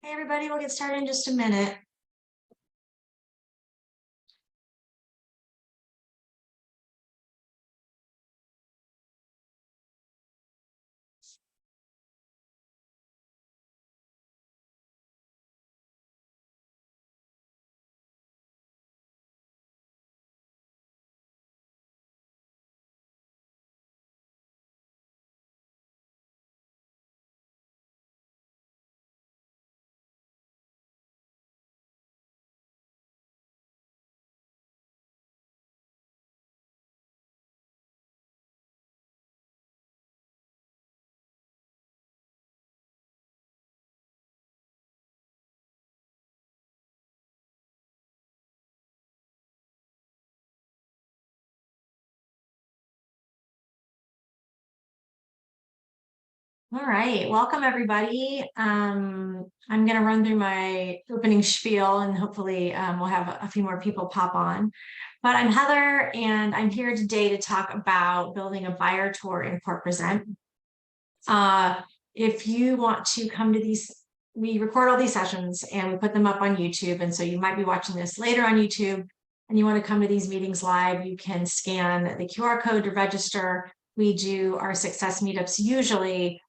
Hey, everybody, we'll get started in just a minute. All right, welcome everybody. I'm going to run through my opening spiel and hopefully we'll have a few more people pop on. But I'm Heather and I'm here today to talk about building a buyer tour in COREpresent. If you want to come to these, we record all these sessions and we put them up on YouTube. And so you might be watching this later on YouTube and you want to come to these meetings live, you can scan the QR code to register. We do our success meetups usually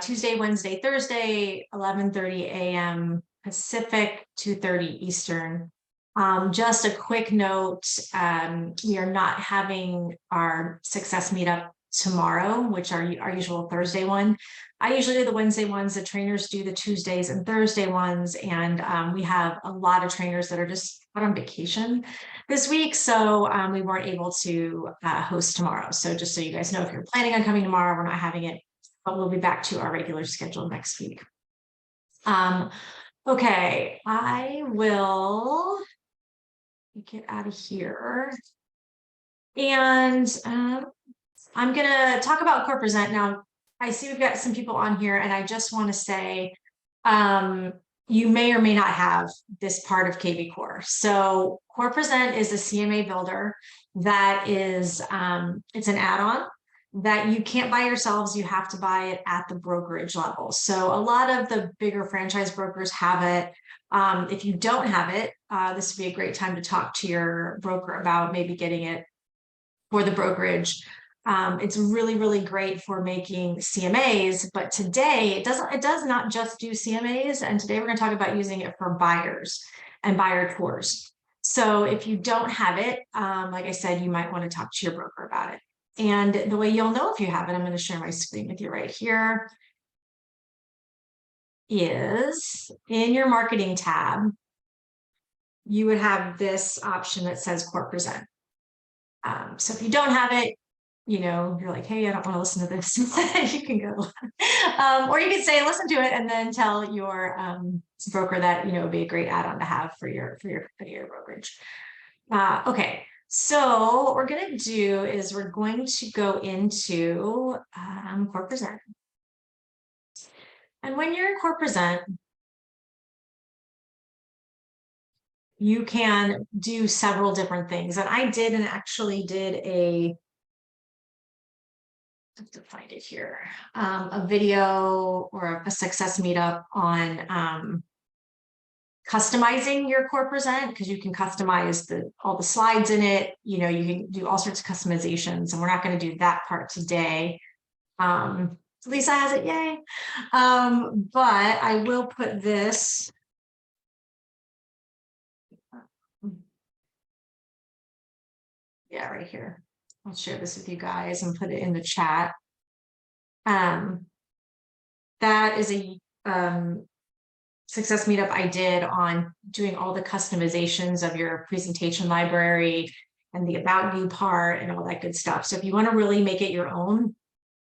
Tuesday, Wednesday, Thursday, 11:30 a.m. Pacific, 2:30 Eastern. Just a quick note, we are not having our success meetup tomorrow, which are our usual Thursday one. I usually do the Wednesday ones, the trainers do the Tuesdays and Thursday ones, and we have a lot of trainers that are just out on vacation this week, so we weren't able to host tomorrow. So just so you guys know, if you're planning on coming tomorrow, we're not having it, but we'll be back to our regular schedule next week. Okay, I will get out of here. And I'm going to talk about COREpresent now. I see we've got some people on here, and I just want to say you may or may not have this part of KV Core. So COREpresent is a CMA builder that is, it's an add-on that you can't buy yourselves. You have to buy it at the brokerage level. So a lot of the bigger franchise brokers have it. If you don't have it, this would be a great time to talk to your broker about maybe getting it for the brokerage. It's really, really great for making CMAs, but today it does not just do CMAs. And today we're going to talk about using it for buyers and buyer tours. So if you don't have it, like I said, you might want to talk to your broker about it. And the way you'll know if you have it, I'm going to share my screen with you right here, is in your marketing tab, you would have this option that says COREpresent. So if you don't have it, you know, you're like, hey, I don't want to listen to this. You can go. Or you could say, listen to it and then tell your broker that, you know, it'd be a great add-on to have for your brokerage. Okay. So what we're going to do is we're going to go into COREpresent. And when you're in COREpresent, you can do several different things. And I did and actually did I have to find it here, a video or a success meetup on customizing your COREpresent, because you can customize all the slides in it. You know, you can do all sorts of customizations, and we're not going to do that part today. Lisa has it, yay. But I will put this. Yeah, right here. I'll share this with you guys and put it in the chat. That is a success meetup I did on doing all the customizations of your presentation library and the about you part and all that good stuff. So if you want to really make it your own,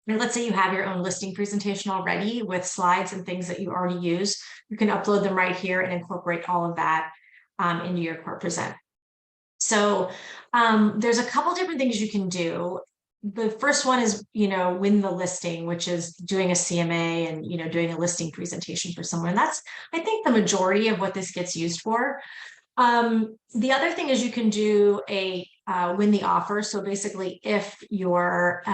and let's say you have your own listing presentation already with slides and things that you already use, you can upload them right here and incorporate all of that into your COREpresent. So there's a couple different things you can do. The first one is, you know, win the listing, which is doing a CMA and, you know, doing a listing presentation for someone. That's, I think, the majority of what this gets used for. The other thing is you can do a win the offer. So basically, if your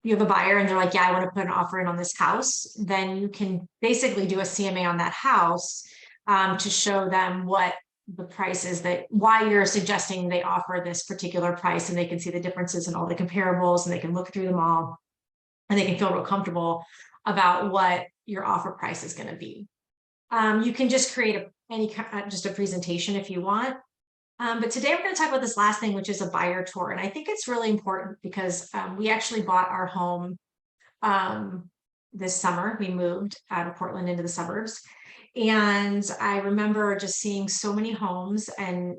you have a buyer and they're like, yeah, I want to put an offer in on this house, then you can basically do a CMA on that house to show them what the price is, that why you're suggesting they offer this particular price, and they can see the differences and all the comparables, and they can look through them all, and they can feel real comfortable about what your offer price is going to be. You can just create just a presentation if you want. But today we're going to talk about this last thing, which is a buyer tour. And I think it's really important because we actually bought our home this summer. We moved out of Portland into the suburbs. And I remember just seeing so many homes and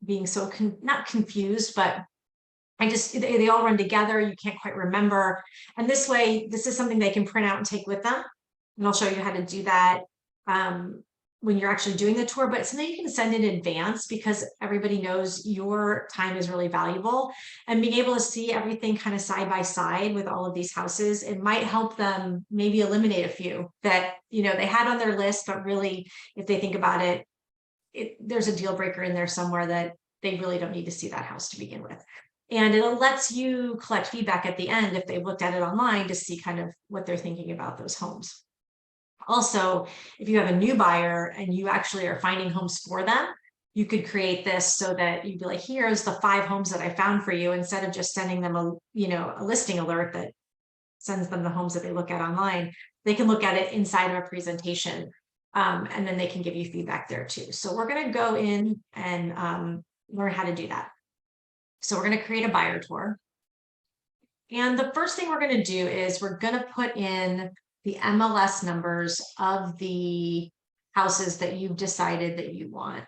being so not confused, but they all run together. You can't quite remember. And this way, this is something they can print out and take with them. And I'll show you how to do that when you're actually doing the tour, but something you can send in advance, because everybody knows your time is really valuable, and being able to see everything kind of side by side with all of these houses, it might help them maybe eliminate a few that, you know, they had on their list, but really, if they think about it, there's a deal breaker in there somewhere that they really don't need to see that house to begin with. And it lets you collect feedback at the end if they've looked at it online to see kind of what they're thinking about those homes. Also, if you have a new buyer and you actually are finding homes for them, you could create this so that you'd be like, here's the 5 homes that I found for you, instead of just sending them a listing alert that sends them the homes that they look at online. They can look at it inside of a presentation, and then they can give you feedback there too. So we're going to go in and learn how to do that. So we're going to create a buyer tour. And the first thing we're going to do is we're going to put in the MLS numbers of the houses that you've decided that you want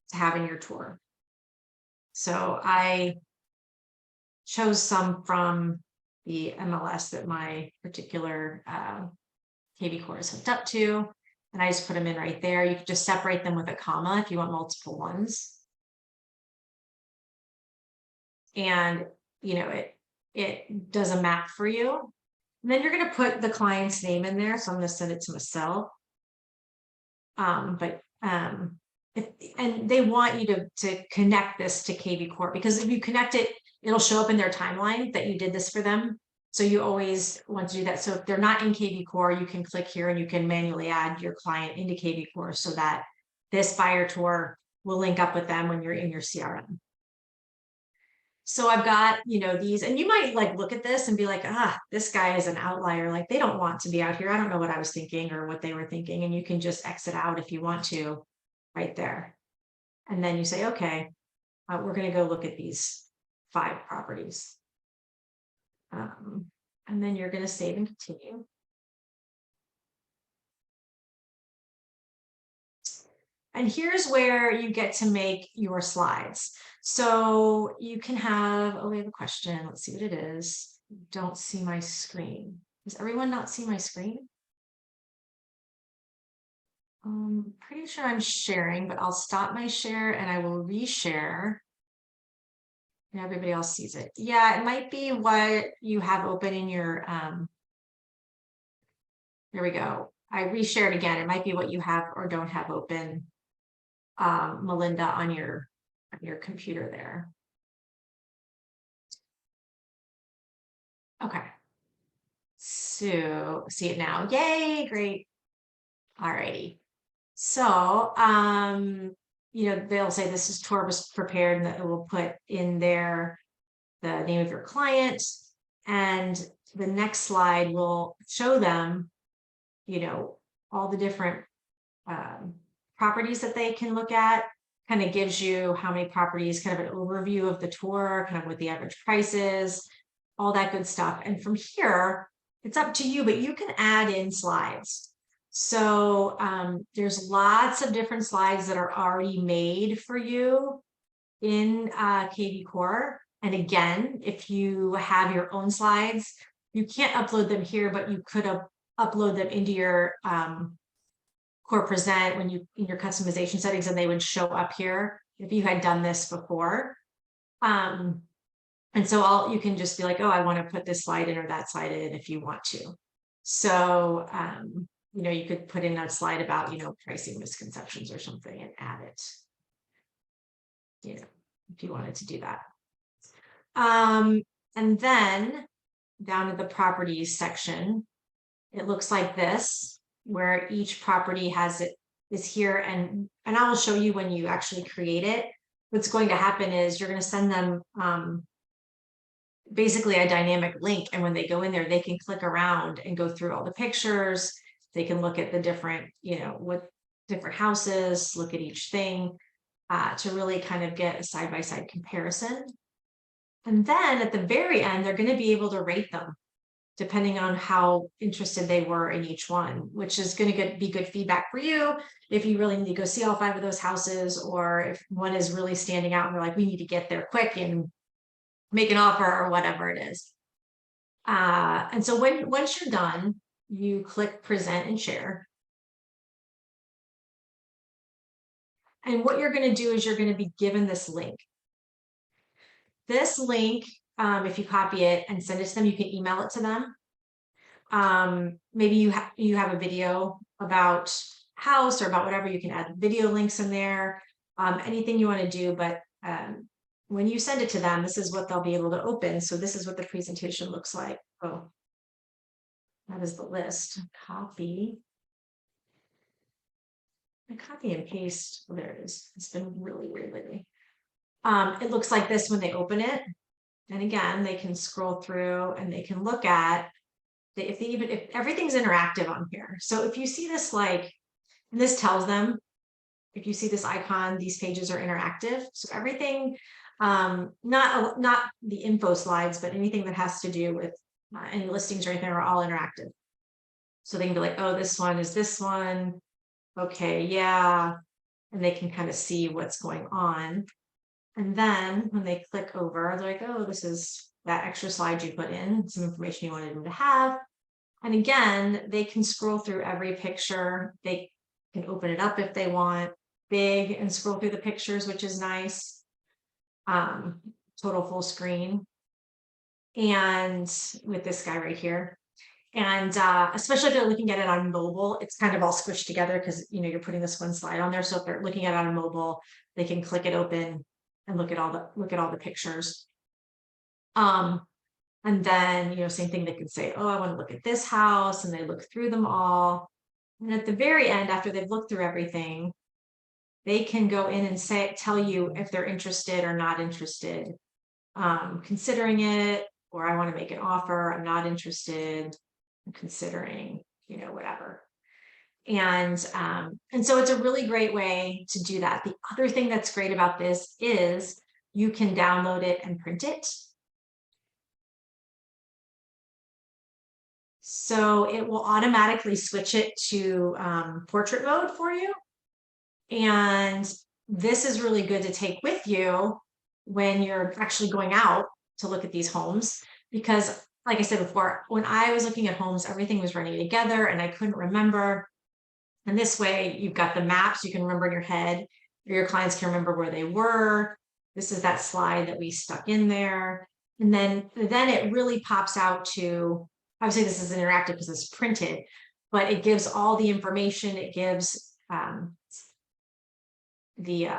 to have in your tour. So I chose some from the MLS that my particular KV Core is hooked up to, and I just put them in right there. You can just separate them with a comma if you want multiple ones. And, you know, it does a map for you. And then you're going to put the client's name in there. So I'm going to send it to Marcel. And they want you to connect this to KV Core, because if you connect it, it'll show up in their timeline that you did this for them. So you always want to do that. So if they're not in KV Core, you can click here and you can manually add your client into KV Core so that this buyer tour will link up with them when you're in your CRM. So I've got, you know, these, and you might like look at this and be like, this guy is an outlier. Like, they don't want to be out here. I don't know what I was thinking or what they were thinking. And you can just exit out if you want to right there. And then you say, okay, we're going to go look at these 5 properties. And then you're going to save and continue. And here's where you get to make your slides. So you can have, we have a question. Let's see what it is. Don't see my screen. Does everyone not see my screen? I'm pretty sure I'm sharing, but I'll stop my share and I will reshare. And everybody else sees it. Yeah, it might be what you have open in your, there we go. I reshared again. It might be what you have or don't have open, Melinda, on your computer there. Okay. So see it now. Yay, great. All righty. So, you know, they'll say this is tour was prepared, and that it will put in there the name of your client. And the next slide will show them, you know, all the different properties that they can look at. Kind of gives you how many properties, kind of an overview of the tour, kind of what the average price is, all that good stuff. And from here, it's up to you, but you can add in slides. So there's lots of different slides that are already made for you in KV Core. And again, if you have your own slides, you can't upload them here, but you could upload them into your COREpresent when you in your customization settings, and they would show up here if you had done this before. And so you can just be like, oh, I want to put this slide in or that slide in if you want to. So you know, you could put in that slide about, you know, pricing misconceptions or something and add it, you know, if you wanted to do that. And then down to the properties section, it looks like this, where each property is here, and I will show you when you actually create it. What's going to happen is you're going to send them basically a dynamic link, and when they go in there, they can click around and go through all the pictures. They can look at the different, what different houses, look at each thing to really kind of get a side-by-side comparison. And then at the very end, they're going to be able to rate them depending on how interested they were in each one, which is going to be good feedback for you if you really need to go see all 5 of those houses, or if one is really standing out and we're like, we need to get there quick and make an offer or whatever it is. And so once you're done, you click present and share. And what you're going to do is you're going to be given this link. This link, if you copy it and send it to them, you can email it to them. Maybe you have a video about house or about whatever, you can add video links in there, anything you want to do. But when you send it to them, this is what they'll be able to open. So this is what the presentation looks like. Oh, that is the list. Copy. I copy and paste. Oh, there it is. It's been really weird lately. It looks like this when they open it. And again, they can scroll through and they can look at if everything's interactive on here. So if you see this, and this tells them, if you see this icon, these pages are interactive. So everything, not the info slides, but anything that has to do with any listings or anything are all interactive. So they can be like, oh, this one is this one. Okay, yeah. And they can kind of see what's going on. And then when they click over, they're like, oh, this is that extra slide you put in, some information you wanted them to have. And again, they can scroll through every picture. They can open it up if they want, big, and scroll through the pictures, which is nice. Total full screen. And with this guy right here. And especially if they're looking at it on mobile, it's kind of all squished together because you're putting this one slide on there. So if they're looking at it on mobile, they can click it open and look at all the pictures. And then same thing, they can say, oh, I want to look at this house, and they look through them all. And at the very end, after they've looked through everything, they can go in and tell you if they're interested or not interested, considering it, or I want to make an offer, I'm not interested, I'm considering, whatever. And so it's a really great way to do that. The other thing that's great about this is you can download it and print it. So it will automatically switch it to portrait mode for you. And this is really good to take with you when you're actually going out to look at these homes, because like I said before, when I was looking at homes, everything was running together and I couldn't remember. And this way you've got the maps you can remember in your head, or your clients can remember where they were. This is that slide that we stuck in there. And then it really pops out to, obviously this is interactive because it's printed, but it gives all the information. It gives the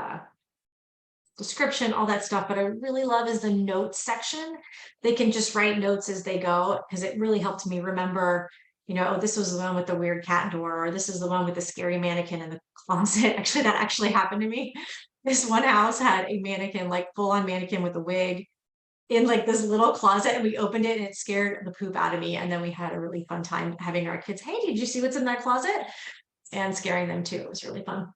description, all that stuff. But I really love is the notes section. They can just write notes as they go, because it really helped me remember, oh, this was the one with the weird cat door, or this is the one with the scary mannequin in the closet. Actually, that actually happened to me. This one house had a mannequin, like full-on mannequin with a wig in this little closet, and we opened it and it scared the poop out of me. And then we had a really fun time having our kids, hey, did you see what's in that closet? And scaring them too. It was really fun.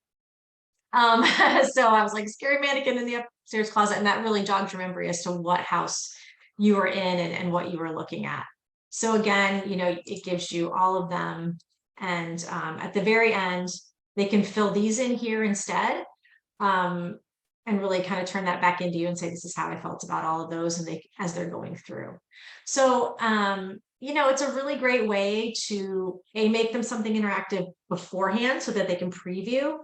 So I was like, scary mannequin in the upstairs closet, and that really jogged your memory as to what house you were in and what you were looking at. So again, it gives you all of them. And at the very end, they can fill these in here instead, and really kind of turn that back into you and say, this is how I felt about all of those, and as they're going through. So it's a really great way to make them something interactive beforehand so that they can preview,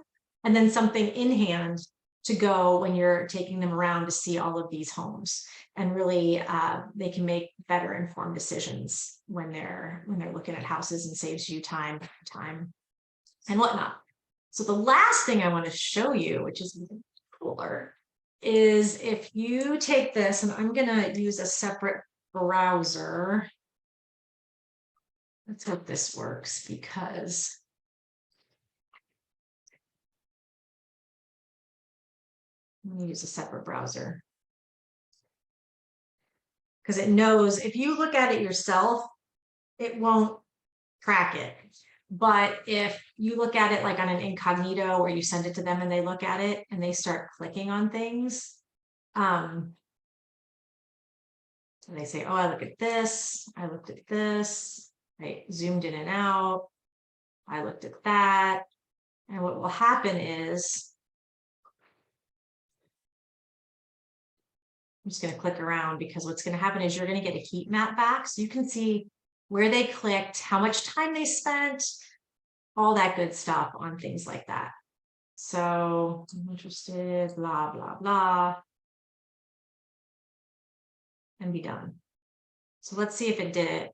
and then something in hand to go when you're taking them around to see all of these homes. And really they can make better informed decisions when they're looking at houses, and saves you time and whatnot. So the last thing I want to show you, which is cooler, is if you take this, and I'm going to use a separate browser. let's hope this works, because I'm going to use a separate browser. Because it knows if you look at it yourself, it won't track it. But if you look at it like on an incognito, or you send it to them and they look at it and they start clicking on things, and they say, oh, I look at this, I looked at this, I zoomed in and out, I looked at that. And what will happen is, I'm just going to click around, because what's going to happen is you're going to get a heat map back, so you can see where they clicked, how much time they spent, all that good stuff on things like that. So I'm interested, blah, blah, blah, and be done. So let's see if it did it.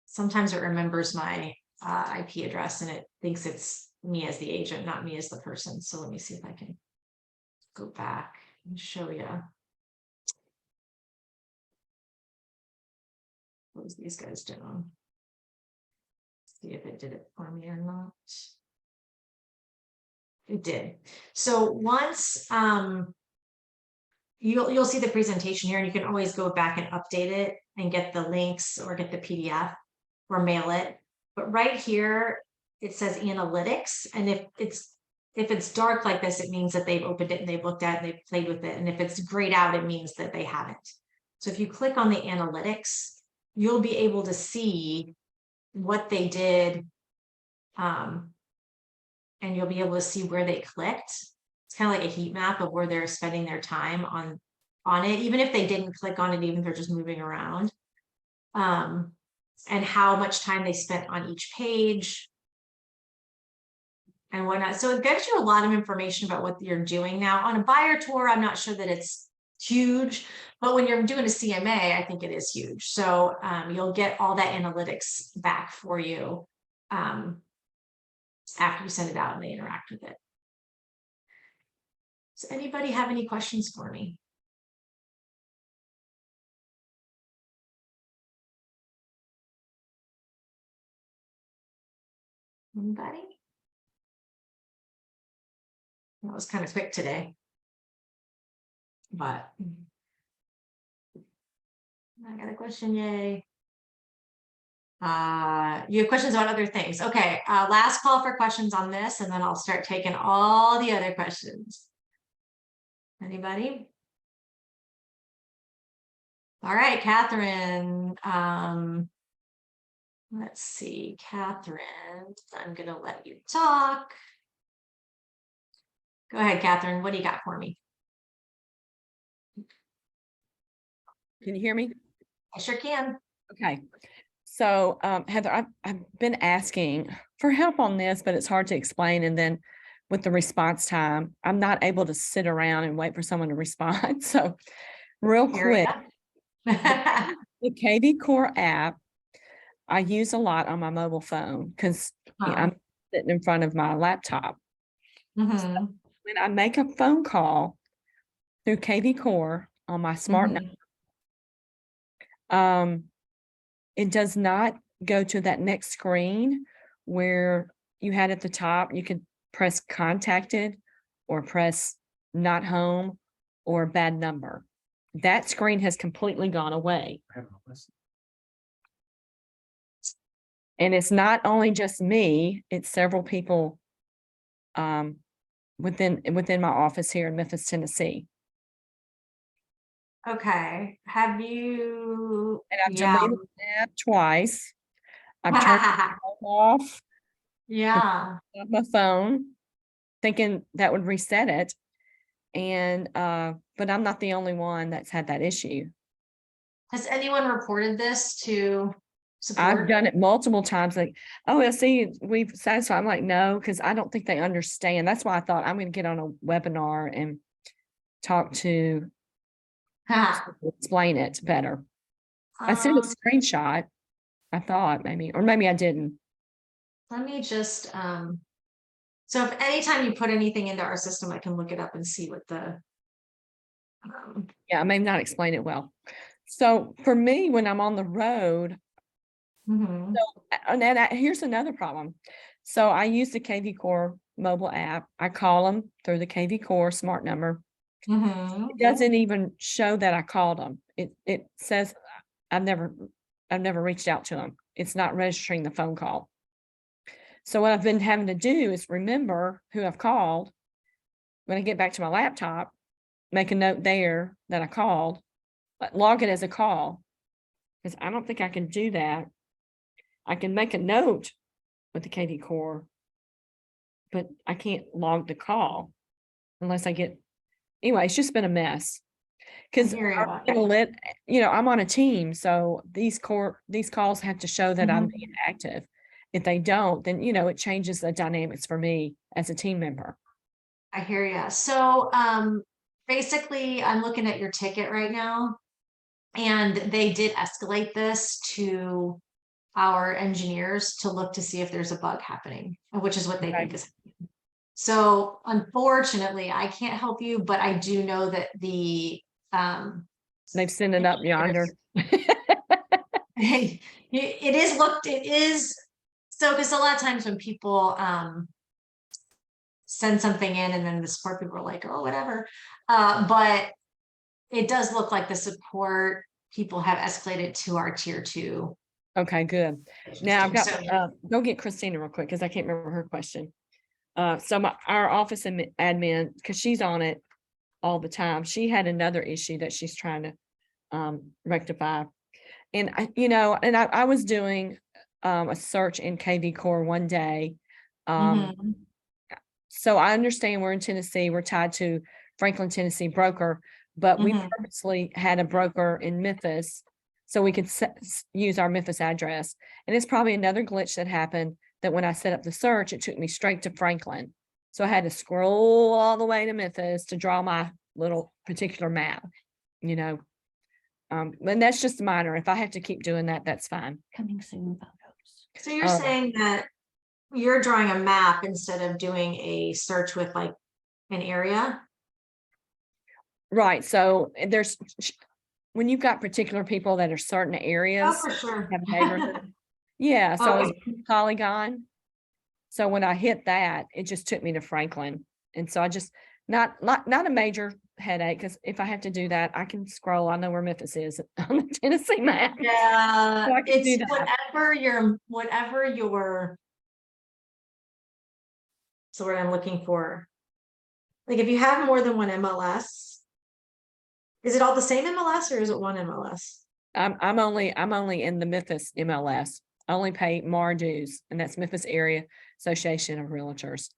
Sometimes it remembers my IP address and it thinks it's me as the agent, not me as the person. So let me see if I can go back and show you. What was these guys doing? See if it did it for me or not. It did. So once you'll see the presentation here, and you can always go back and update it and get the links or get the PDF or mail it. But right here, it says analytics. And if it's dark like this, it means that they've opened it and they've looked at it and they've played with it. And if it's grayed out, it means that they haven't. So if you click on the analytics, you'll be able to see what they did. And you'll be able to see where they clicked. It's kind of like a heat map of where they're spending their time on it, even if they didn't click on it, even if they're just moving around. And how much time they spent on each page and whatnot. So it gives you a lot of information about what you're doing now. On a buyer tour, I'm not sure that it's huge, but when you're doing a CMA, I think it is huge. So you'll get all that analytics back for you after you send it out and they interact with it. Does anybody have any questions for me? Anybody? That was kind of quick today, but I got a question. Yay. You have questions about other things. Okay. Last call for questions on this, and then I'll start taking all the other questions. Anybody? All right, Catherine. Let's see, Catherine, I'm going to let you talk. Go ahead, Catherine. What do you got for me? Can you hear me? I sure can. Okay. So, Heather, I've been asking for help on this, but it's hard to explain. And then with the response time, I'm not able to sit around and wait for someone to respond. So real quick, the KV Core app, I use a lot on my mobile phone because I'm sitting in front of my laptop. So when I make a phone call through KV Core on my smart number, it does not go to that next screen where you had at the top, you could press contacted or press not home or bad number. That screen has completely gone away. And it's not only just me, it's several people within my office here in Memphis, Tennessee. Okay. Have you? And I've deleted that twice. I've turned it off. Yeah. My phone, thinking that would reset it. And but I'm not the only one that's had that issue. Has anyone reported this to support? I've done it multiple times. Like, oh, we'll see, we've satisfied. I'm like, no, because I don't think they understand. That's why I thought I'm going to get on a webinar and talk to explain it better. I sent a screenshot. I thought maybe, or maybe I didn't. Let me just so if anytime you put anything into our system, I can look it up and see what the yeah, I may not explain it well. So for me, when I'm on the road, Mhm. And then here's another problem. So I use the KV Core mobile app. I call them through the KV Core smart number. It Mhm. doesn't even show that I called them. It says I've never I've never reached out to them. It's not registering the phone call. So what I've been having to do is remember who I've called. When I get back to my laptop, make a note there that I called, log it as a call, because I don't think I can do that. I can make a note with the KV Core, but I can't log the call unless I get, anyway, it's just been a mess. I Because hear I'm on a team, so these calls have to show that I'm you. being active. If they don't, then it changes the dynamics for me as a team member. I hear you. So, basically, I'm looking at your ticket right now, and they did escalate this to our engineers to look to see if there's a bug happening, which is what they Okay. think is happening. So, unfortunately, I can't help you, but I do know that the um They've sent it up yonder. it is so, because a lot of times when people send something in and then the support people are like, oh, whatever. But it does look like the support people have escalated to our tier 2. Okay, good. Now I've got, So, go get Christina real quick because I can't remember her question. So our office admin, because she's on it all the time, she had another issue that she's trying to rectify. And I was doing a search in KV Core one day. mhm, So I understand we're in Tennessee, we're tied to Franklin, Tennessee broker, but we mhm. purposely had a broker in Memphis so we could use our Memphis address. And it's probably another glitch that happened that when I set up the search, it took me straight to Franklin. So I had to scroll all the way to Memphis to draw my little particular map, you know. And that's just minor. If I have to keep doing that, that's fine. Coming soon photos. So you're Uh, saying that you're drawing a map instead of doing a search with like an area? Right. So when you've got particular people that are certain Oh, areas, for sure. have neighborhood. Yeah, so I was Okay. Polygon. So when I hit that, it just took me to Franklin. And so I just not a major headache, because if I have to do that, I can scroll. I know where Memphis is on the Tennessee map. Yeah, So I can do it's that. whatever your so what I'm looking for. Like if you have more than one MLS, is it all the same MLS or is it one MLS? I'm only in the Memphis MLS. I only pay MAR dues, and that's Memphis Area Association of Realtors.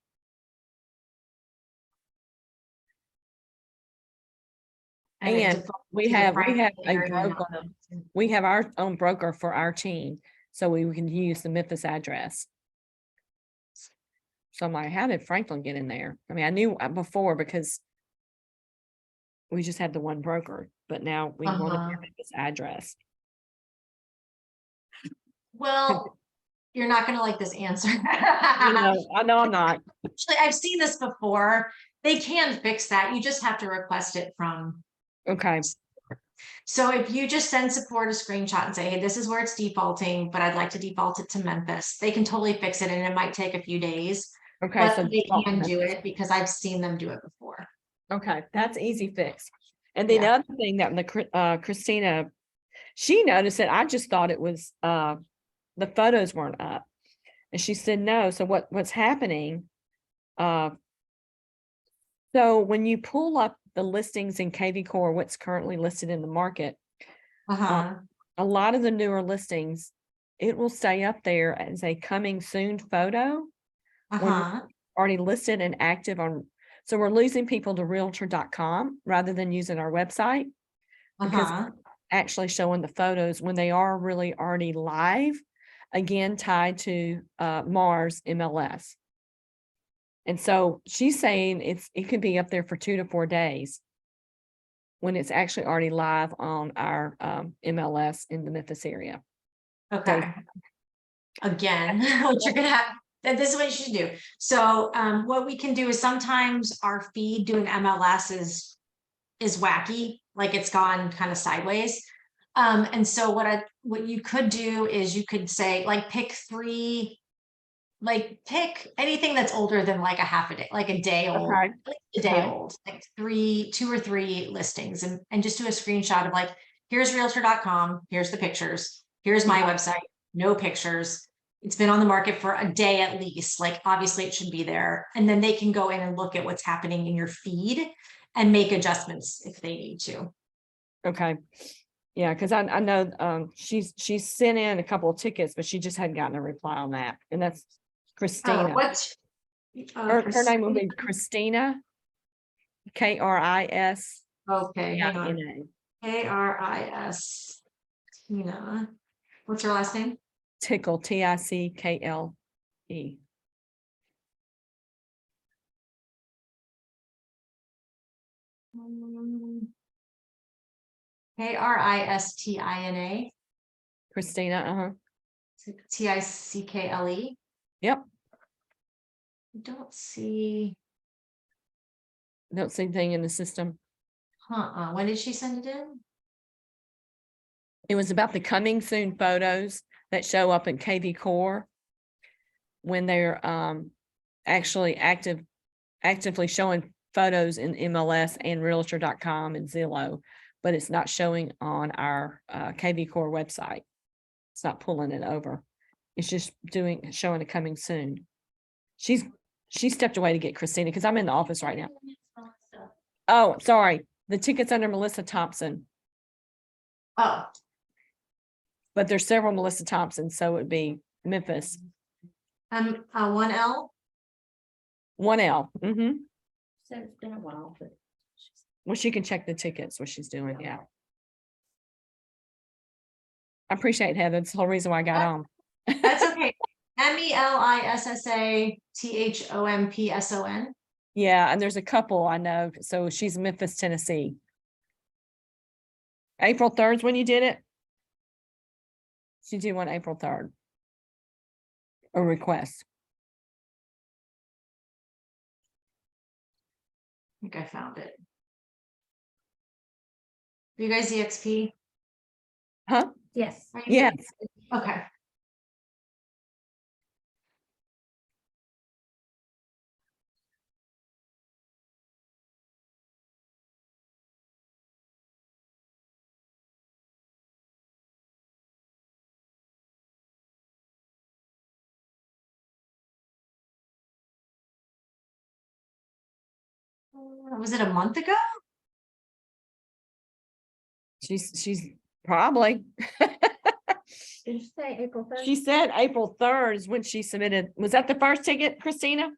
And it And defaults we to the have Franklin a area, not broker. the- We have our own broker for our team, so we can use the Memphis address. So I'm like, how did Franklin get in there? I mean, I knew before because we just had the one broker, but now we want to Uh-huh. have Memphis address. Well, you're not gonna like this answer. I know I'm not. Actually, I've seen this before. They can fix that. You just have to request it from. Okay, So if you just send support a screenshot and say, hey, this is where it's defaulting, but I'd like to default it to Memphis, they can totally fix it and it might take a few days, okay, so but they default to can do Memphis. it because I've seen them do it before. Okay, that's easy fix. And then the Yeah. other thing that Christina, she noticed it. I just thought it was the photos weren't up. And she said no. So what's happening? So when you pull up the listings in KV Core, what's currently listed in the market, Uh-huh. a lot of the newer listings, it will stay up there as a coming soon photo when Uh-huh. already listed and active on. So we're losing people to realtor.com rather than using our website, because Uh-huh. actually showing the photos when they are really already live, again, tied to Mars MLS. And so she's saying it could be up there for 2 to 4 days when it's actually already live on our MLS in the Memphis area. Okay. Again, what you're gonna have, that this is what you should do. So what we can do is sometimes our feed doing MLS is wacky, like it's gone kind of sideways. And so what you could do is you could say, like, pick anything that's older than like a half a day, like a day old, Okay. like a day Okay. old, like 2 or 3 listings, and just do a screenshot of like, here's realtor.com, here's the pictures, here's my website, no pictures. It's been on the market for a day at least, like obviously it should be there. And then they can go in and look at what's happening in your feed and make adjustments if they need to. Okay. Yeah, because I know she's sent in a couple of tickets, but she just hadn't gotten a reply on that. And that's Christina. What? Her name will be Christina. K-R-I-S. Okay, hang on. N-A. K-R-I-S. Tina. What's her last name? Tickle, T-I-C-K-L-E. K-R-I-S-T-I-N-A. Christina, T-I-C-K-L-E. Yep. I don't see. Don't see anything in the system. When did she send it in? It was about the coming soon photos that show up in KV Core when they're actually actively showing photos in MLS and realtor.com and Zillow, but it's not showing on our KV Core website. It's not pulling it over. It's just showing it coming soon. She stepped away to get Christina because I'm in the office right now. Oh, sorry. The ticket's under Melissa Thompson, Oh, but there's several Melissa Thompsons, so it would be Memphis. 1L. 1L. Mm-hmm. So it's been a while, but Well, she can check the tickets, what she's doing. Yeah. I appreciate Heather. That's the whole reason why I got on. That's okay. MelissaThompson. Yeah, and there's a couple I know. So she's Memphis, Tennessee. April 3rd is when you did it? She did one April 3rd. A request. I think I found it. You guys EXP? Huh? yes. Are you Yes. Okay. Was it a month ago? She's probably. Did you say April 1st? She said April 3rd is when she submitted. Was that the first ticket, Christina?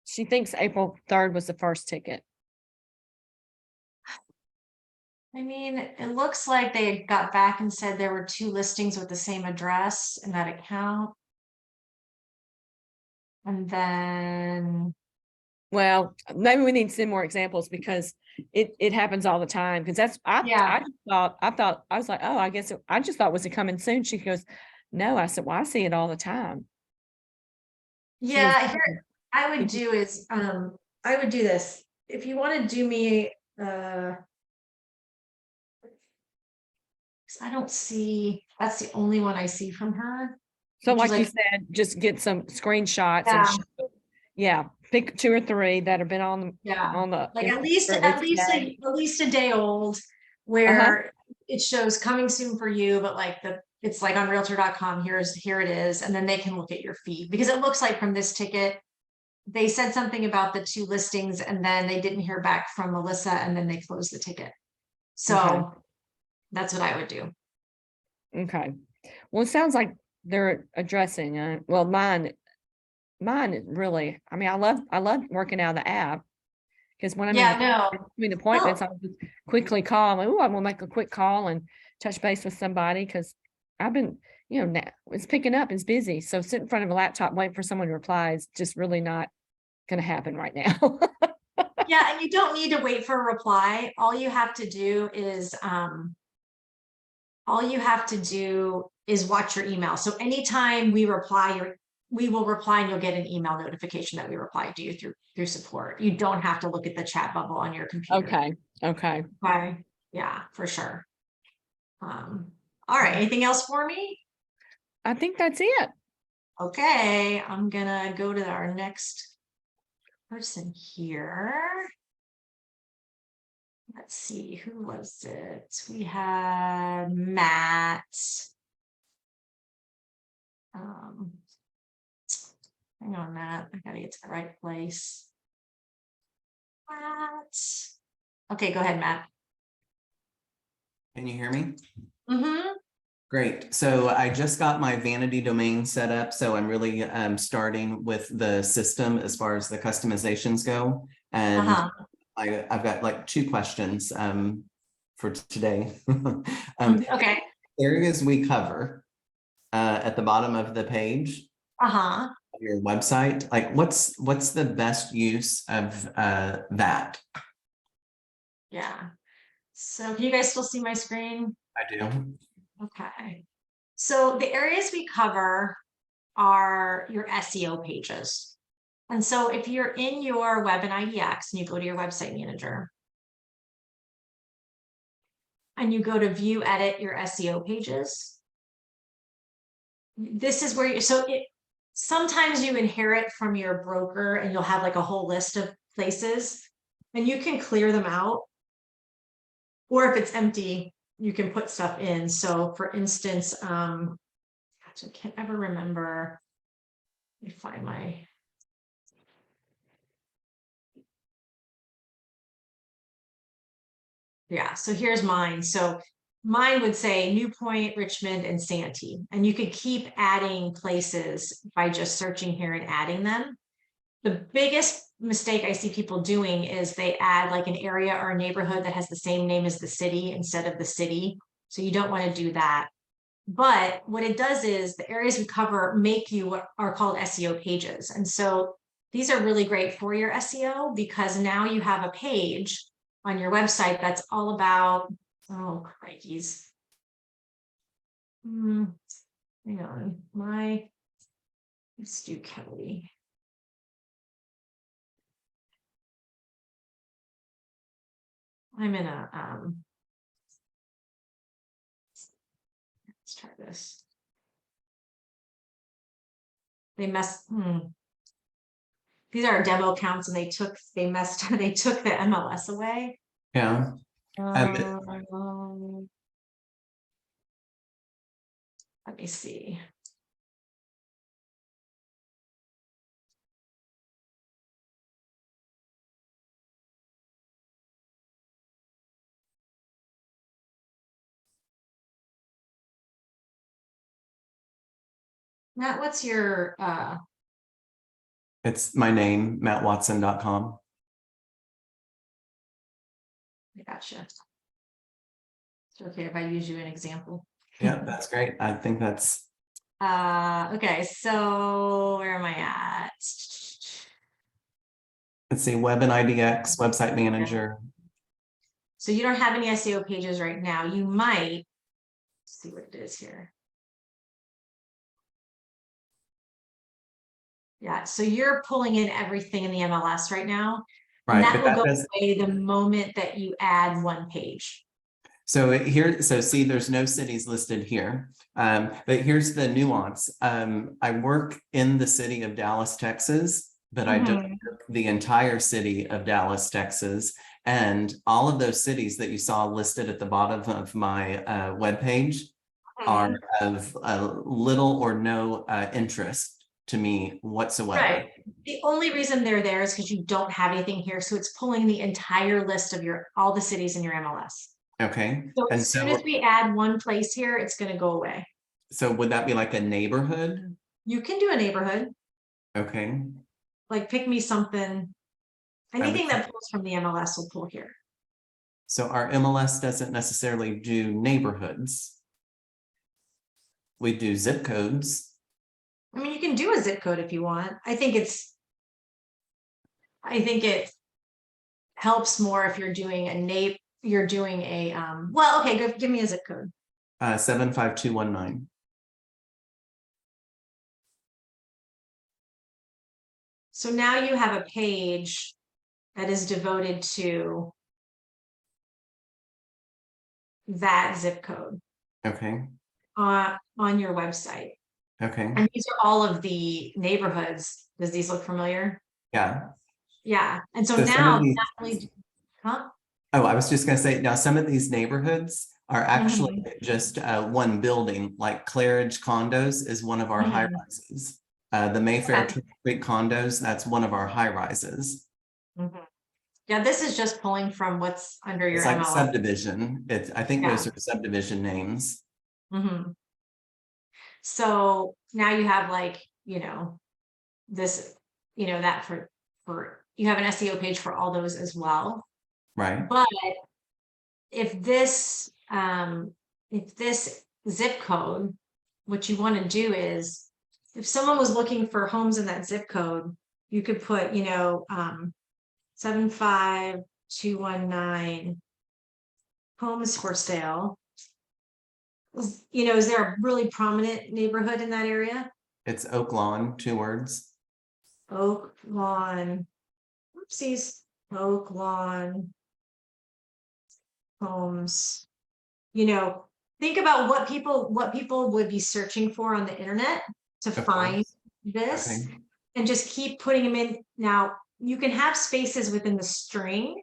She thinks April 3rd was the first ticket. I mean, it looks like they got back and said there were 2 listings with the same address in that account. And then, Well, maybe we need to see more examples because it happens all the time. Because that's Yeah. I thought I was like, oh, I guess I just thought, was it coming soon? She goes, no. I said, well, I see it all the time. yeah, here I would do is I would do this. If you want to do me I don't see, that's the only one I see from her. So which is like you said, just get some screenshots Yeah. and yeah, pick 2 or 3 that have been on Yeah, the like at day. least a day old, where it shows coming soon for you, but like it's like on realtor.com, here it is, and then they can look at your feed, because it looks like from this ticket they said something about the 2 listings and then they didn't hear back from Melissa and then they closed the ticket. So Okay. that's what I would do. Okay. Well, it sounds like they're addressing well, mine is really, I mean, I love working out of the app because when I'm between appointments, I'll just quickly call. I'm gonna make a quick call and touch base with somebody because I've been, now it's picking up, it's busy. So sit in front of a laptop waiting for someone to reply is just really not gonna happen right now. Yeah, and you don't need to wait for a reply. All you have to do is watch your email. So anytime we reply we will reply and you'll get an email notification that we replied to you through support. You don't have to look at the chat bubble on your computer. Okay, okay. Okay. Yeah, for sure. All right. Anything else for me? I think that's it. Okay, I'm gonna go to our next person here. Let's see, who was it? We had Matt. Hang on, Matt. I gotta get to the right place. Matt. Okay, go ahead, Matt. Can you hear me? Mm-hmm. Great. So I just got my vanity domain set up. So I'm really starting with the system as far as the customizations go. And I've got like 2 questions for today. Okay. Areas we cover at the bottom of the page of your website, like what's the best use of that? Yeah. So can you guys still see my screen? I do. Okay. So the areas we cover are your SEO pages. And so if you're in your web and IDX and you go to your website manager and you go to view, edit your SEO pages, this is where sometimes you inherit from your broker and you'll have like a whole list of places and you can clear them out. Or if it's empty, you can put stuff in. So for instance, I can't ever remember. Let me find my. Yeah, so here's mine. So mine would say New Point, Richmond, and Santee. And you could keep adding places by just searching here and adding them. The biggest mistake I see people doing is they add like an area or a neighborhood that has the same name as the city instead of the city. So you don't want to do that. But what it does is the areas we cover make you what are called SEO pages. And so these are really great for your SEO because now you have a page on your website that's all about, oh, crikeys. Hang on, let's do Kelly. I'm in a, let's try this. They messed, these are demo accounts and they took the MLS away. Yeah. Let me see. Matt, what's your It's my name, mattwatson.com. I gotcha. It's okay if I use you an example. Yeah, that's great. I think that's Okay, so where am I at? let's see, Web and IDX, website manager. So you don't have any SEO pages right now. You might see what it is here. Yeah, so you're pulling in everything in the MLS right now. And Right. that will go away the moment that you add one page. So here, so see, there's no cities listed here. But here's the nuance. I work in the city of Dallas, Texas, but I don't work the entire city of Dallas, Texas. And all of those cities that you saw listed at the bottom of my webpage are of little or no interest to me whatsoever. Right. The only reason they're there is because you don't have anything here. So it's pulling the entire list of all the cities in your MLS. Okay. So And as soon as we add one place here, it's going to go away. So would that be like a neighborhood? You can do a neighborhood. Okay. Like pick me something. Anything that pulls from the MLS will pull here. So our MLS doesn't necessarily do neighborhoods. We do zip codes. I mean, you can do a zip code if you want. I think it helps more if you're doing well, okay, give me a zip code. 75219. So now you have a page that is devoted to that zip code Okay, on your website. okay, And these are all of the neighborhoods. Does these look familiar? yeah. Yeah. And so So some of now, these, not only, huh? oh, I was just gonna say, now some of these neighborhoods are actually Mhm. just one building, like Claridge condos is one of our high Mhm. rises. The Mayfair Okay. Creek condos, that's one of our high rises. Mhm. Yeah, this is just pulling from what's under your It's like MLS. subdivision. I think Yeah. those are subdivision names. Mhm. So now you have like, this, that you have an SEO page for all those as well. Right, But if this zip code, what you want to do is, if someone was looking for homes in that zip code, you could put, 75219 homes for sale. Is there a really prominent neighborhood in that area? it's Oak Lawn, 2 words. Oak Lawn, oopsies, Oak Lawn homes. Think about what people would be searching for on the internet to Of find course. this, Okay, and just keep putting them in. Now, you can have spaces within the string,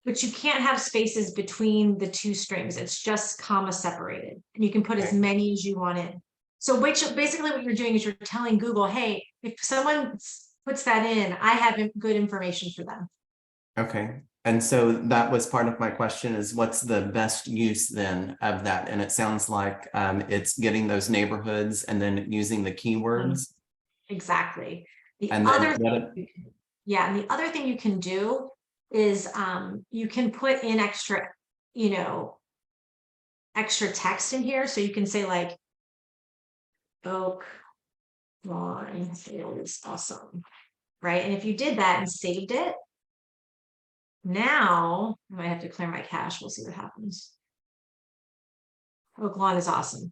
but you can't have spaces between the two strings. It's just comma separated, and you can put as okay, many as you want in. So basically what you're doing is you're telling Google, hey, if someone puts that in, I have good information for them. okay. And so that was part of my question is what's the best use then of that? And it sounds like it's getting those neighborhoods and then using the keywords. Exactly. The And then other what, thing, yeah, and the other thing you can do is you can put in you know, extra text in here. So you can say like Oak Lawn is awesome, right? And if you did that and saved it, now I might have to clear my cache. We'll see what happens. Oak Lawn is awesome,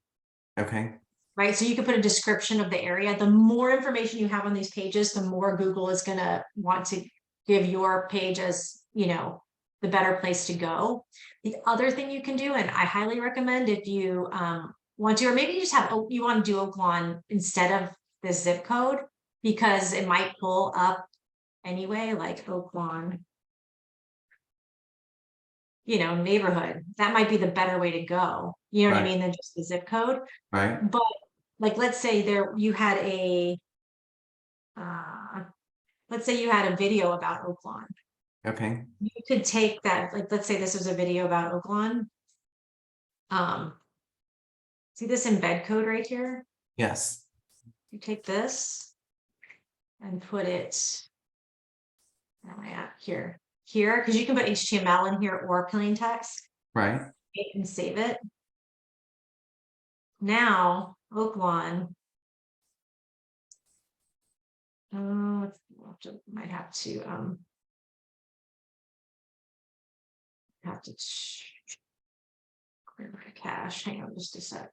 okay, right? So you can put a description of the area. The more information you have on these pages, the more Google is going to want to give your page as, the better place to go. The other thing you can do, and I highly recommend if you want to, or maybe you just you want to do Oak Lawn instead of the zip code, because it might pull up anyway, like Oak Lawn, neighborhood. That might be the better way to go. You know what I right, mean? Than just the zip code. right, But like, let's say you had uh, let's say you had a video about Oak Lawn. okay, You could take that, like, let's say this was a video about Oak Lawn. See this embed code right here? yes, You take this and put it, where am I at? Here, because you can put HTML in here or plain text. right, You can save it. Now, Oak Lawn. Oh, might have to clear my cache. Hang on just a sec.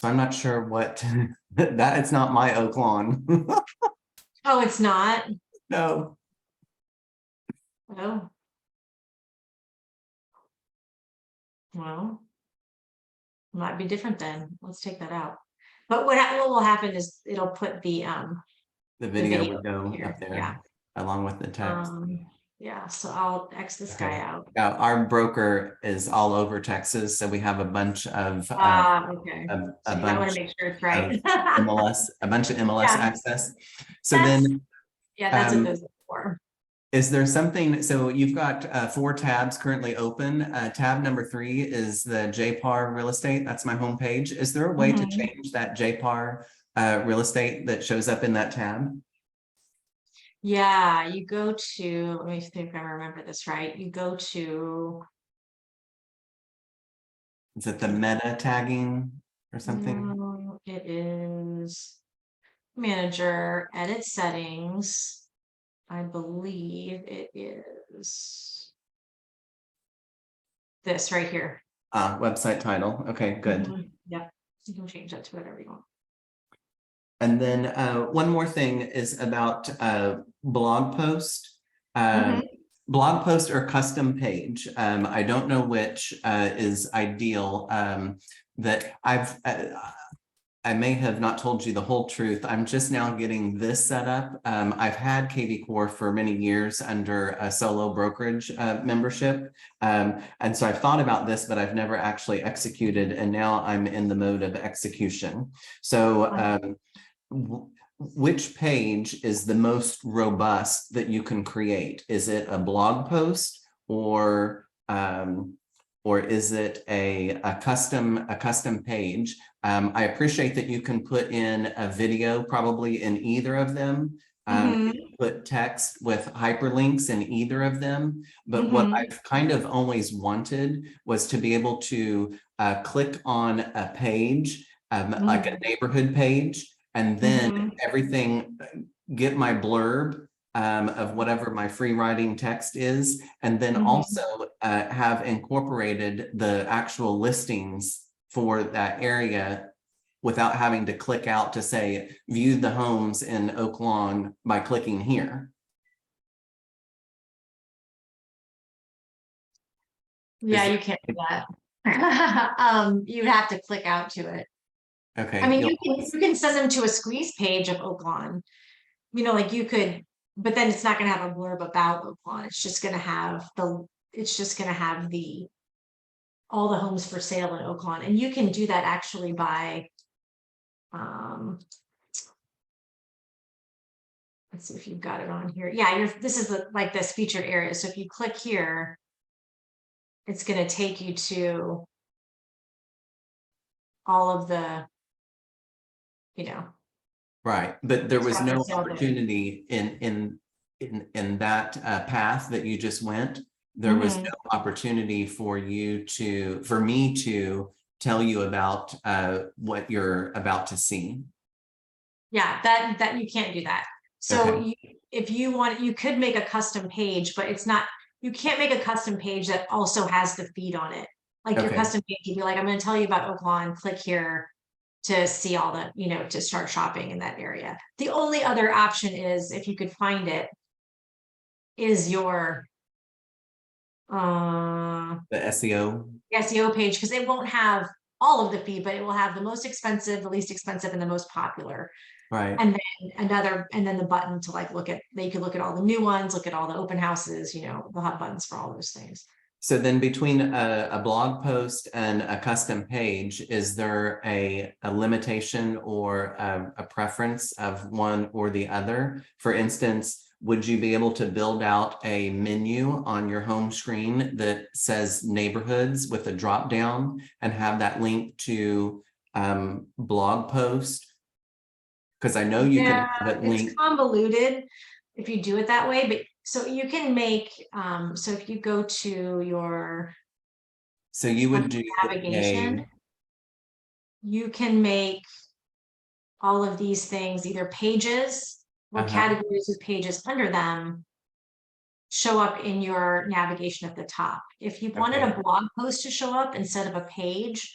so I'm not sure what, that it's not my Oak Lawn. Oh, it's not. No, Oh, well, might be different then. Let's take that out. But what will happen is it'll put the the video video would go here. up there Yeah. along with the text. Yeah, so I'll X this guy Okay. out. Our broker is all over Texas, so we have a bunch of Okay. a So you might want bunch to make sure it's of right. MLS, a bunch of MLS Yeah. access. So That's, then, yeah, that's what those are for. is there something, so you've got 4 tabs currently open. Tab number 3 is the JPAR real estate. That's my homepage. Is there a way to Mhm. change that JPAR real estate that shows up in that tab? Yeah, you go to, let me think if I remember this right. You go to, Is it the meta tagging or something? no, it is manager, edit settings. I believe it is this right here. Website title. Okay, good. Yep, you can change that to whatever you want. And then one more thing is about blog post. Blog post or custom page. I don't know which is ideal. That I may have not told you the whole truth. I'm just now getting this set up. I've had KV Core for many years under a solo brokerage membership. And so I've thought about this, but I've never actually executed. And now I'm in the mode of execution. So which page is the most robust that you can create? Is it a blog post or is it a custom page? I appreciate that you can put in a video probably in either of them. Put text with hyperlinks in either of them. But what I've kind of always wanted was to be able to click on a page, like a neighborhood page, and then everything, get my blurb of whatever my free writing text is, and then also have incorporated the actual listings for that area without having to click out to say, view the homes in Oak Lawn by clicking here. Yeah, you can't do that. You'd have to click out to it. Okay. I mean, you can send them to a squeeze page of Oak Lawn. You know, like you could, but then it's not going to have a blurb about Oak Lawn. It's just going to have all the homes for sale in Oak Lawn. And you can do that actually by, let's see if you've got it on here. Yeah, this is like this featured area. So if you click here, it's going to take you to all of the, you know. Right, but there was no Sale there. opportunity in that path that you just went. There was no opportunity for me to tell you about what you're about to see. Yeah, that you can't do that. So if you want, you could make a custom page, but it's not, you can't make a custom page that also has the feed on it. Like your custom page, you'd be like, I'm going to tell you about Oak Lawn, click here to see all the, you know, to start shopping in that area. The only other option is, if you could find it, is your The SEO page, because it won't have all of the feed, but it will have the most expensive, the least expensive, and the most popular. Right. And then the button to like look at, they could look at all the new ones, look at all the open houses, you know, they'll have buttons for all those things. So then between a blog post and a custom page, is there a limitation or a preference of one or the other? For instance, would you be able to build out a menu on your home screen that says neighborhoods with a drop down and have that link to blog post? Because I know you can have it linked. It's convoluted if you do it that way, but so you can make, so if you go to your So you would do navigation, you can make all of these things, either pages or categories with pages under them, show up in your navigation at the top. If you wanted a blog post to show up instead of a page,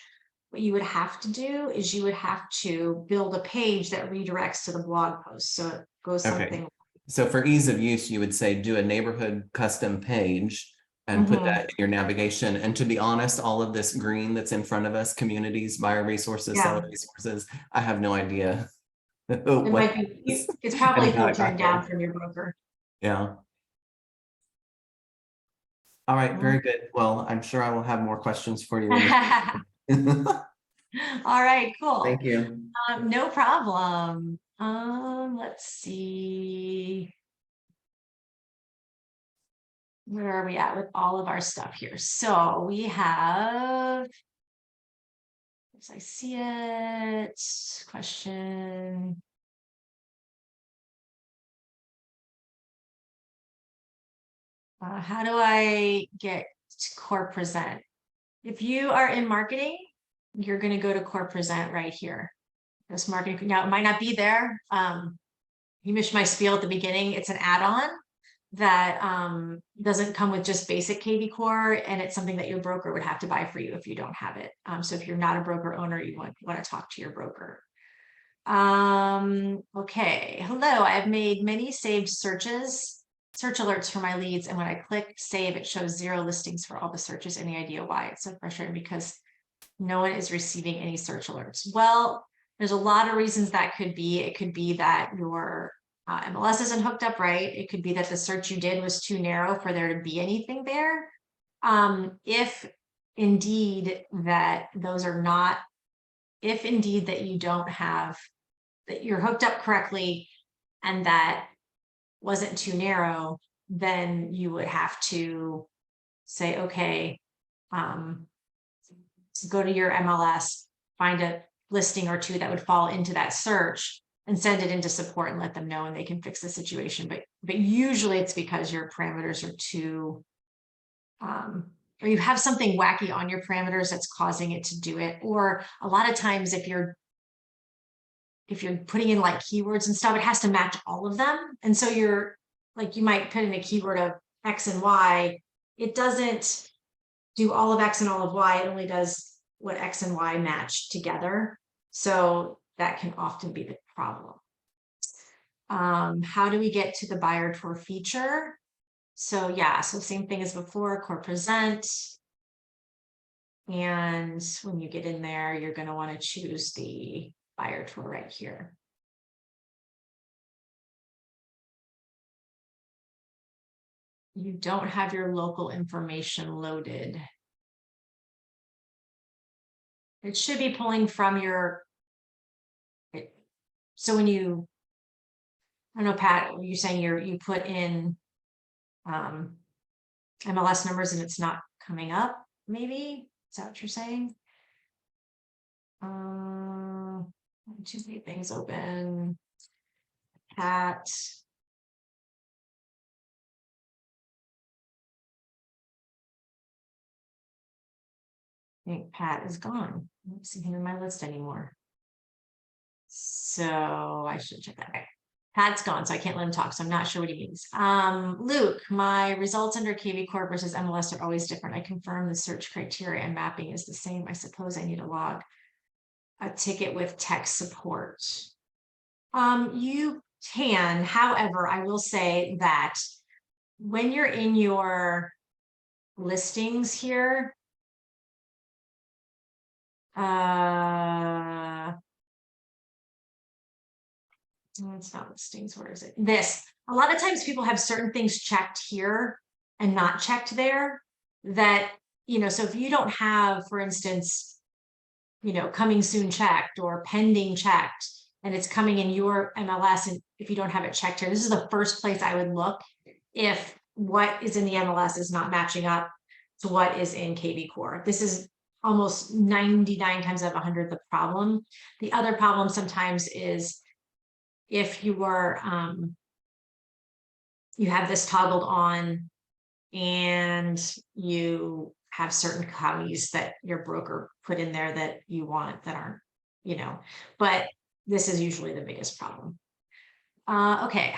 what you would have to do is you would have to build a page that redirects to the blog post. So it goes something. So for ease of use, you would say do a neighborhood custom page and put that in your navigation. And to be honest, all of this green that's in front of us, communities, buyer resources, seller resources, I have no idea. It might be, it's probably filtering down from your broker. Yeah. All right, very good. Well, I'm sure I will have more questions for you. All right, cool. Thank you. No problem. Let's see. Where are we at with all of our stuff here? So we have, as I see it, question. How do I get to COREpresent? If you are in marketing, you're going to go to COREpresent right here. This marketing, now it might not be there. You missed my spiel at the beginning. It's an add-on that doesn't come with just basic KV Core, and it's something that your broker would have to buy for you if you don't have it. So if you're not a broker owner, you want to talk to your broker. Okay, hello, I've made many saved search alerts for my leads, and when I click save, it shows 0 listings for all the searches. Any idea why? It's so frustrating because no one is receiving any search alerts. Well, there's a lot of reasons that could be. It could be that your MLS isn't hooked up right. It could be that the search you did was too narrow for there to be anything there. If indeed that those are not, if indeed that you don't have, that you're hooked up correctly and that wasn't too narrow, then you would have to say, okay, go to your MLS, find a listing or two that would fall into that search and send it into support and let them know, and they can fix the situation. But usually it's because your parameters are too, or you have something wacky on your parameters that's causing it to do it. Or a lot of times if you're putting in like keywords and stuff, it has to match all of them. And so you're like, you might put in a keyword of X and Y. It doesn't do all of X and all of Y. It only does what X and Y match together. So that can often be the problem. How do we get to the buyer tour feature? So yeah, so same thing as before, COREpresent. And when you get in there, you're going to want to choose the buyer tour right here. You don't have your local information loaded. It should be pulling from your, so when you, I don't know, Pat, you're saying you put in MLS numbers and it's not coming up, maybe? Is that what you're saying? Too many things open. Pat. I think Pat is gone. I don't see him in my list anymore. So I should check that. Okay. Pat's gone, so I can't let him talk. So I'm not sure what he means. Luke, my results under KV Core versus MLS are always different. I confirm the search criteria and mapping is the same. I suppose I need to log a ticket with tech support. You can, however, I will say that when you're in your listings here, it's not listings, where is it? This, a lot of times people have certain things checked here and not checked there that, so if you don't have, for instance, coming soon checked or pending checked, and it's coming in your MLS, and if you don't have it checked here, this is the first place I would look if what is in the MLS is not matching up to what is in KV Core. This is almost 99 times out of 100 the problem. The other problem sometimes is if you were you have this toggled on and you have certain counties that your broker put in there that you want that aren't, but this is usually the biggest problem. Okay,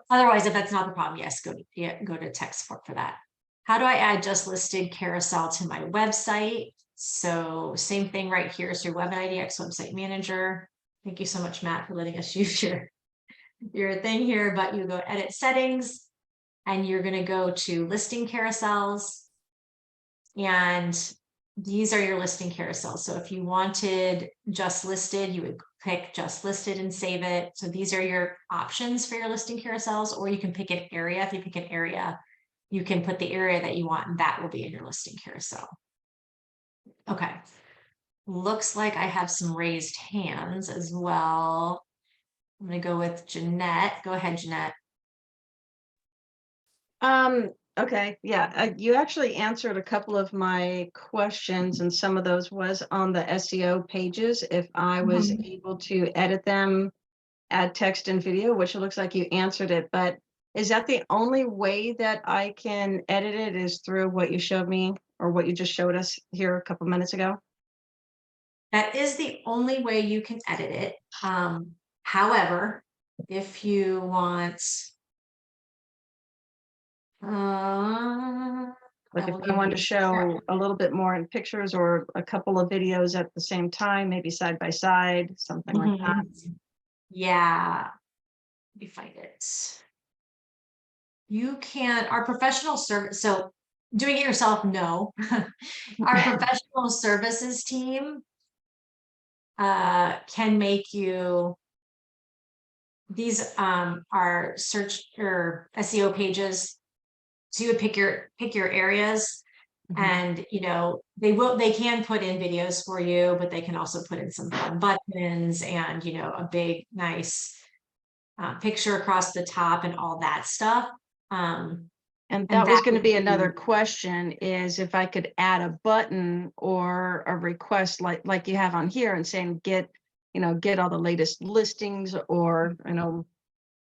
otherwise, if that's not the problem, yes, go to tech support for that. How do I add just listed carousel to my website? So same thing right here. So your web IDX website manager. Thank you so much, Matt, for letting us use your thing here, but you go edit settings and you're going to go to listing carousels. And these are your listing carousels. So if you wanted just listed, you would pick just listed and save it. So these are your options for your listing carousels, or you can pick an area. If you pick an area, you can put the area that you want, and that will be in your listing carousel. Okay. Looks like I have some raised hands as well. I'm going to go with Jeanette. Go ahead, Jeanette. Okay, yeah, you actually answered a couple of my questions, and some of those was on the SEO pages, if I was able to edit them, add text and video, which it looks like you answered it, but is that the only way that I can edit it, is through what you showed me or what you just showed us here a couple minutes ago? That is the only way you can edit it. However, if you want, Like if I wanted to show a little bit more in pictures or a couple of videos at the same time, maybe side by side, something like that. Yeah. Let me find it. You can, our professional service, so doing it yourself, no. Our professional services team can make you, these are search or SEO pages. So you would pick your areas, Mhm. and they can put in videos for you, but they can also put in some fun buttons and a big nice picture across the top and all that stuff. And And that was that going to would be another question, is if I could add a button or a request like you have on here and saying, get all the latest listings, or,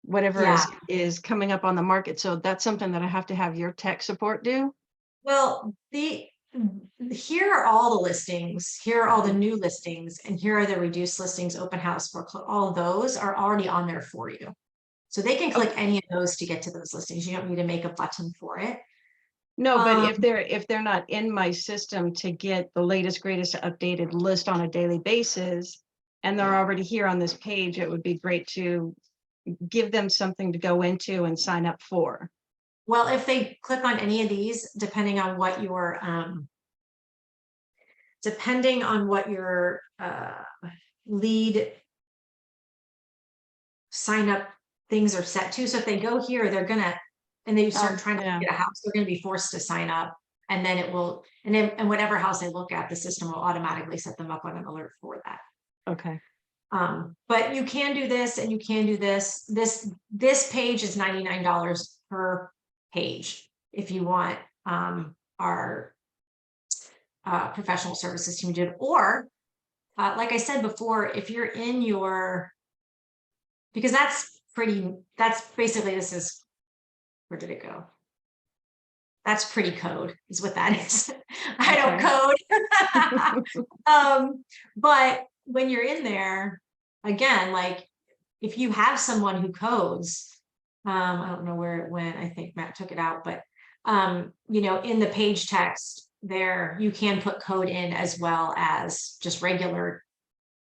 whatever Yeah. is coming up on the market. So that's something that I have to have your tech support do. Well, here are all the listings, here are all the new listings, and here are the reduced listings, open house, foreclosure. All of those are already on there for you. So they can click any of those to get to those listings. You don't need to make a button for it. No, but Um, if they're not in my system to get the latest, greatest updated list on a daily basis, and they're already here on this page, it would be great to give them something to go into and sign up for. Well, if they click on any of these, depending on what your lead sign up things are set to. So if they go here, they're gonna, and they start trying to yeah. get a house, they're gonna be forced to sign up. And then it will, and whatever house they look at, the system will automatically set them up on an alert for that. Okay. But you can do this and you can do this. This page is $99 per page if you want our professional services team did. Or like I said before, if you're in your, because that's basically, this is, where did it go? That's pretty code is what that is. I don't code. But when you're in there, again, like if you have someone who codes, I don't know where it went. I think Matt took it out, but in the page text there, you can put code in as well as just regular,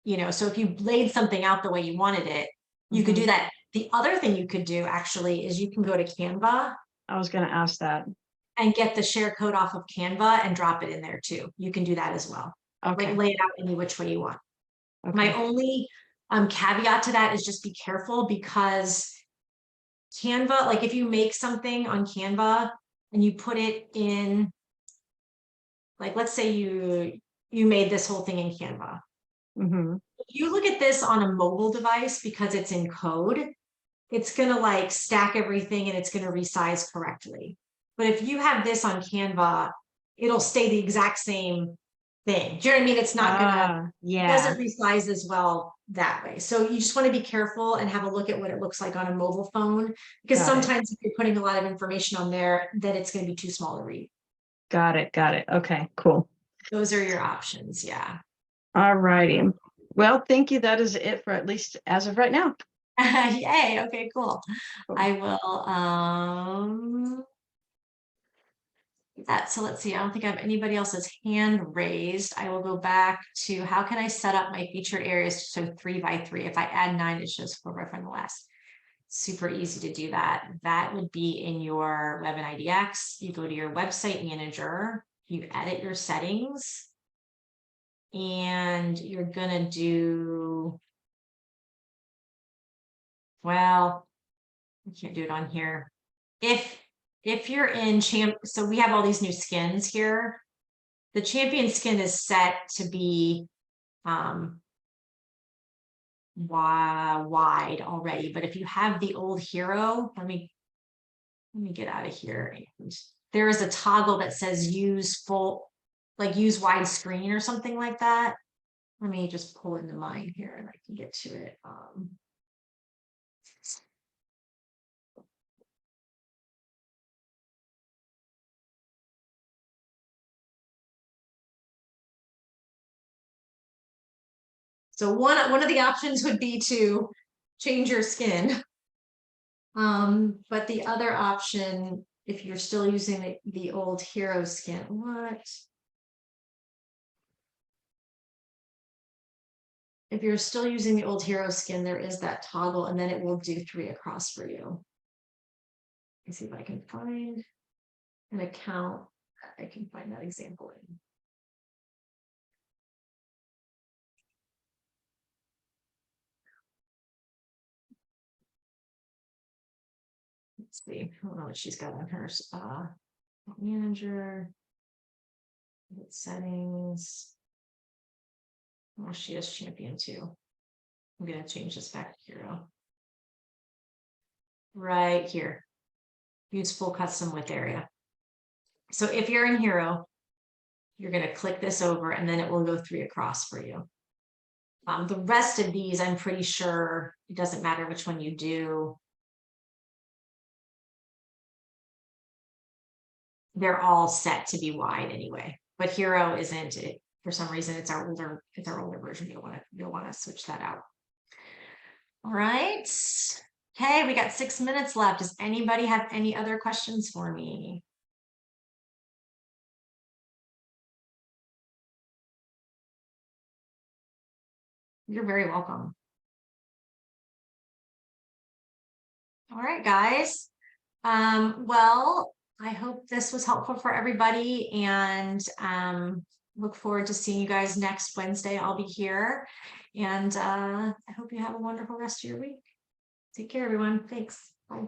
so if you laid something out the way you wanted it, you could do that. The other thing you could do actually is you can go to Canva. I was going to ask that. And get the share code off of Canva and drop it in there too. You can do that as well. Okay. Like lay it out any which way you want. Okay. My only caveat to that is just be careful, because Canva, like if you make something on Canva and you put it in, like let's say you made this whole thing in Canva. If you look at this on a mobile device, because it's in code, it's gonna like stack everything and it's gonna resize correctly. But if you have this on Canva, it'll stay the exact same thing. Do you know what I mean? It's not gonna, it doesn't resize as well that way. So you just want to be careful and have a look at what it looks like on a mobile phone, because Got it. sometimes if you're putting a lot of information on there, then it's going to be too small to read. Got it. Okay, cool. Those are your options. Yeah. All righty. Well, thank you. That is it for at least as of right now. Yay. Okay, cool. Cool. I will that. So let's see. I don't think I have anybody else's hand raised. I will go back to how can I set up my featured areas to show 3x3. If I add 9, it shows 4x4 in the last. Super easy to do that. That would be in your Web and IDX. You go to your website manager, you edit your settings, and you're gonna do, well, I can't do it on here. If you're in so we have all these new skins here. The champion skin is set to be wide already, but if you have the old hero, let me get out of here. And there is a toggle that says use full, like use widescreen or something like that. Let me just pull into mine here and I can get to it. So one of the options would be to change your skin. But the other option, if you're still using the old hero skin, what? if you're still using the old hero skin, there is that toggle and then it will do 3 across for you. Let's see if I can find an account. I can find that example in. Let's see, I don't know what she's got on hers. Manager. Settings. Oh, she is champion too. I'm gonna change this back to hero. Right here. Use full custom width area. So if you're in hero, you're gonna click this over and then it will go 3 across for you. The rest of these, I'm pretty sure it doesn't matter which one you do. They're all set to be wide anyway, but hero isn't it. For some reason, it's our older version. You'll want to switch that out. All right. Okay, we got 6 minutes left. Does anybody have any other questions for me? You're very welcome. All right, guys. Well, I hope this was helpful for everybody and look forward to seeing you guys next Wednesday. I'll be here and I hope you have a wonderful rest of your week. Take care, everyone. Thanks. Bye.